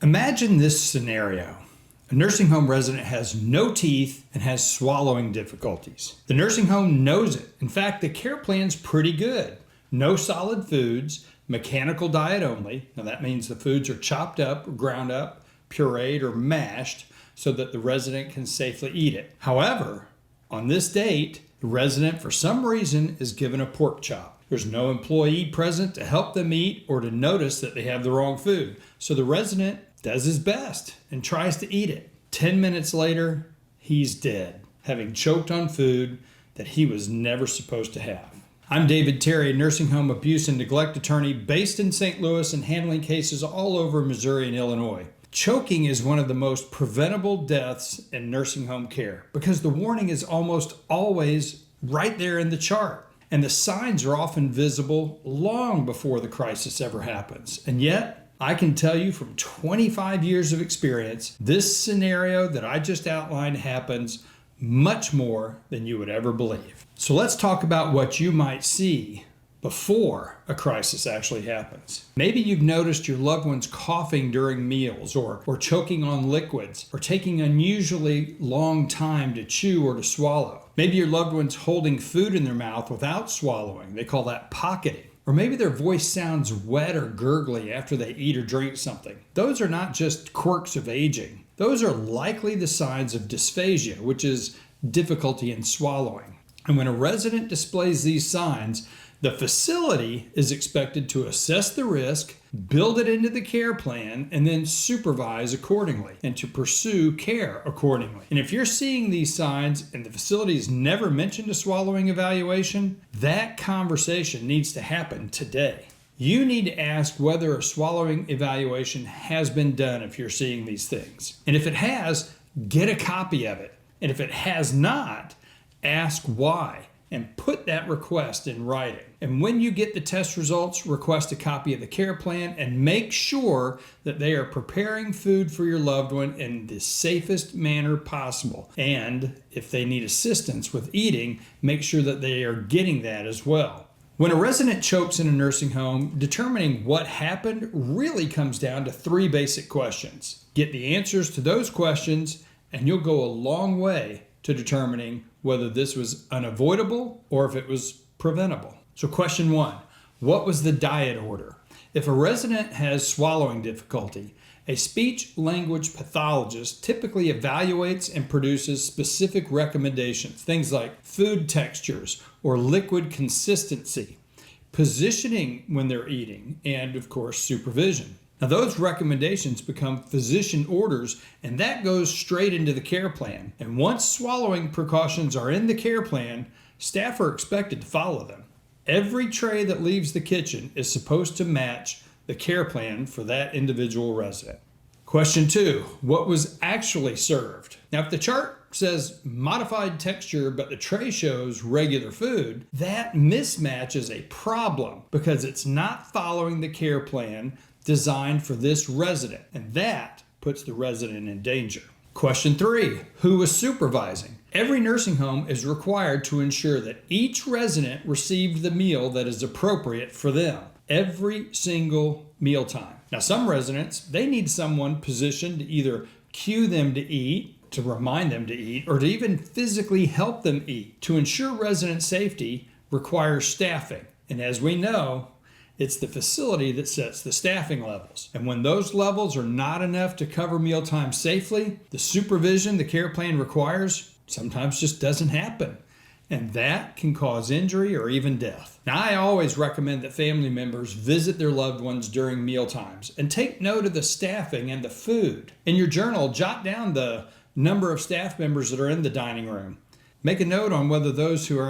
Imagine this scenario. A nursing home resident has no teeth and has swallowing difficulties. The nursing home knows it. In fact, the care plan's pretty good. No solid foods, mechanical diet only. Now that means the foods are chopped up, ground up, pureed, or mashed so that the resident can safely eat it. However, on this date, the resident for some reason is given a pork chop. There's no employee present to help them eat or to notice that they have the wrong food. So the resident does his best and tries to eat it. 10 minutes later, he's dead, having choked on food that he was never supposed to have. I'm David Terry, a nursing home abuse and neglect attorney based in St. Louis and handling cases all over Missouri and Illinois. Choking is one of the most preventable deaths in nursing home care because the warning is almost always right there in the chart. And the signs are often visible long before the crisis ever happens. And yet, I can tell you from 25 years of experience, this scenario that I just outlined happens much more than you would ever believe. So let's talk about what you might see before a crisis actually happens. Maybe you've noticed your loved ones coughing during meals or choking on liquids or taking unusually long time to chew or to swallow. Maybe your loved one's holding food in their mouth without swallowing. They call that pocketing. Or maybe their voice sounds wet or gurgly after they eat or drink something. Those are not just quirks of aging. Those are likely the signs of dysphagia, which is difficulty in swallowing. And when a resident displays these signs, the facility is expected to assess the risk, build it into the care plan, and then supervise accordingly and to pursue care accordingly. And if you're seeing these signs and the facility's never mentioned a swallowing evaluation, that conversation needs to happen today. You need to ask whether a swallowing evaluation has been done if you're seeing these things. And if it has, get a copy of it. And if it has not, ask why. And put that request in writing. And when you get the test results, request a copy of the care plan and make sure that they are preparing food for your loved one in the safest manner possible. And if they need assistance with eating, make sure that they are getting that as well. When a resident chokes in a nursing home, determining what happened really comes down to three basic questions. Get the answers to those questions, and you'll go a long way to determining whether this was unavoidable or if it was preventable. So question one, what was the diet order? If a resident has swallowing difficulty, a speech-language pathologist typically evaluates and produces specific recommendations, things like food textures or liquid consistency, positioning when they're eating, and of course, supervision. Now those recommendations become physician orders, and that goes straight into the care plan. And once swallowing precautions are in the care plan, staff are expected to follow them. Every tray that leaves the kitchen is supposed to match the care plan for that individual resident. Question two, what was actually served? Now if the chart says modified texture, but the tray shows regular food, that mismatch is a problem because it's not following the care plan designed for this resident, and that puts the resident in danger. Question three, who was supervising? Every nursing home is required to ensure that each resident received the meal that is appropriate for them every single mealtime. Now some residents, they need someone positioned to either cue them to eat, to remind them to eat, or to even physically help them eat. To ensure resident safety requires staffing, and as we know, it's the facility that sets the staffing levels. And when those levels are not enough to cover mealtime safely, the supervision the care plan requires sometimes just doesn't happen. And that can cause injury or even death. Now, I always recommend that family members visit their loved ones during mealtimes and take note of the staffing and the food. In your journal, jot down the number of staff members that are in the dining room. Make a note on whether those who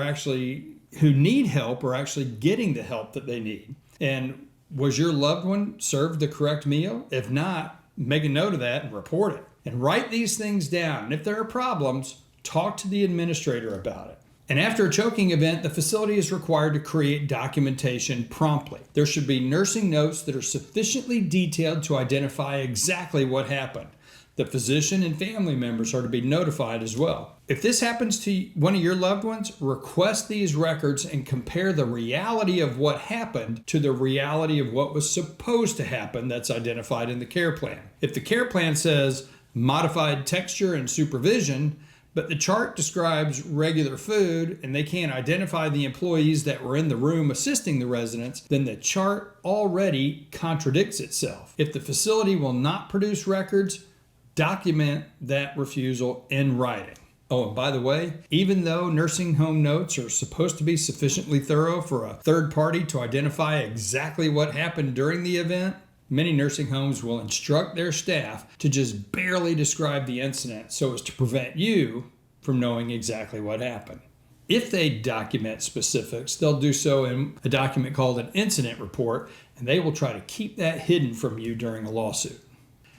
need help are actually getting the help that they need. And was your loved one served the correct meal? If not, make a note of that and report it. And write these things down. And if there are problems, talk to the administrator about it. And after a choking event, the facility is required to create documentation promptly. There should be nursing notes that are sufficiently detailed to identify exactly what happened. The physician and family members are to be notified as well. If this happens to one of your loved ones, request these records and compare the reality of what happened to the reality of what was supposed to happen that's identified in the care plan. If the care plan says modified texture and supervision, but the chart describes regular food and they can't identify the employees that were in the room assisting the residents, then the chart already contradicts itself. If the facility will not produce records, document that refusal in writing. Oh, and by the way, even though nursing home notes are supposed to be sufficiently thorough for a third party to identify exactly what happened during the event, many nursing homes will instruct their staff to just barely describe the incident so as to prevent you from knowing exactly what happened. If they document specifics, they'll do so in a document called an incident report, and they will try to keep that hidden from you during a lawsuit.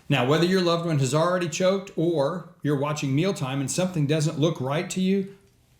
Now, whether your loved one has already choked or you're watching Mealtime and something doesn't look right to you,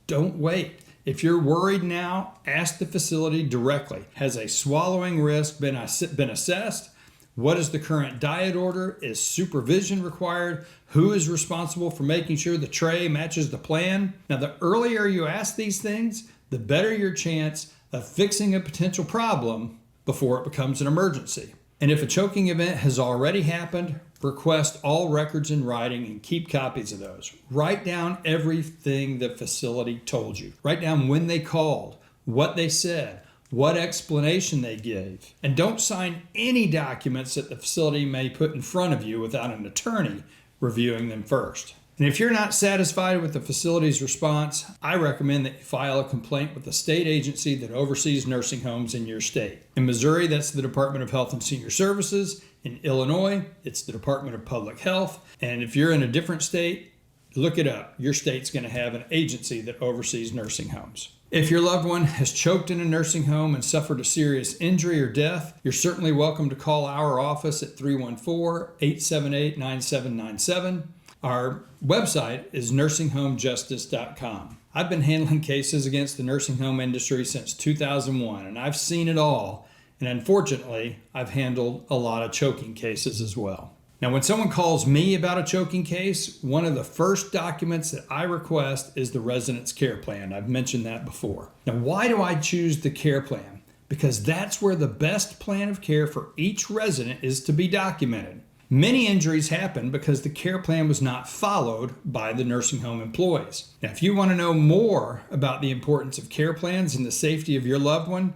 don't wait. If you're worried now, ask the facility directly. Has a swallowing risk been assessed? What is the current diet order? Is supervision required? Who is responsible for making sure the tray matches the plan? Now, the earlier you ask these things, the better your chance of fixing a potential problem before it becomes an emergency. And if a choking event has already happened, request all records in writing and keep copies of those. Write down everything the facility told you. Write down when they called, what they said, what explanation they gave. And don't sign any documents that the facility may put in front of you without an attorney reviewing them first. And if you're not satisfied with the facility's response, I recommend that you file a complaint with the state agency that oversees nursing homes in your state. In Missouri, that's the Department of Health and Senior Services. In Illinois, it's the Department of Public Health. And if you're in a different state, look it up. Your state's going to have an agency that oversees nursing homes. If your loved one has choked in a nursing home and suffered a serious injury or death, you're certainly welcome to call our office at 314-878-9797. Our website is nursinghomejustice.com. I've been handling cases against the nursing home industry since 2001, and I've seen it all. And unfortunately, I've handled a lot of choking cases as well. Now, when someone calls me about a choking case, one of the first documents that I request is the resident's care plan. I've mentioned that before. Now, why do I choose the care plan? Because that's where the best plan of care for each resident is to be documented. Many injuries happen because the care plan was not followed by the nursing home employees. Now, if you want to know more about the importance of care plans and the safety of your loved one,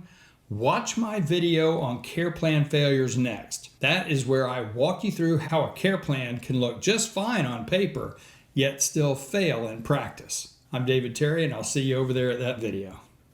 watch my video on care plan failures next. That is where I walk you through how a care plan can look just fine on paper, yet still fail in practice. I'm David Terry, and I'll see you over there at that video.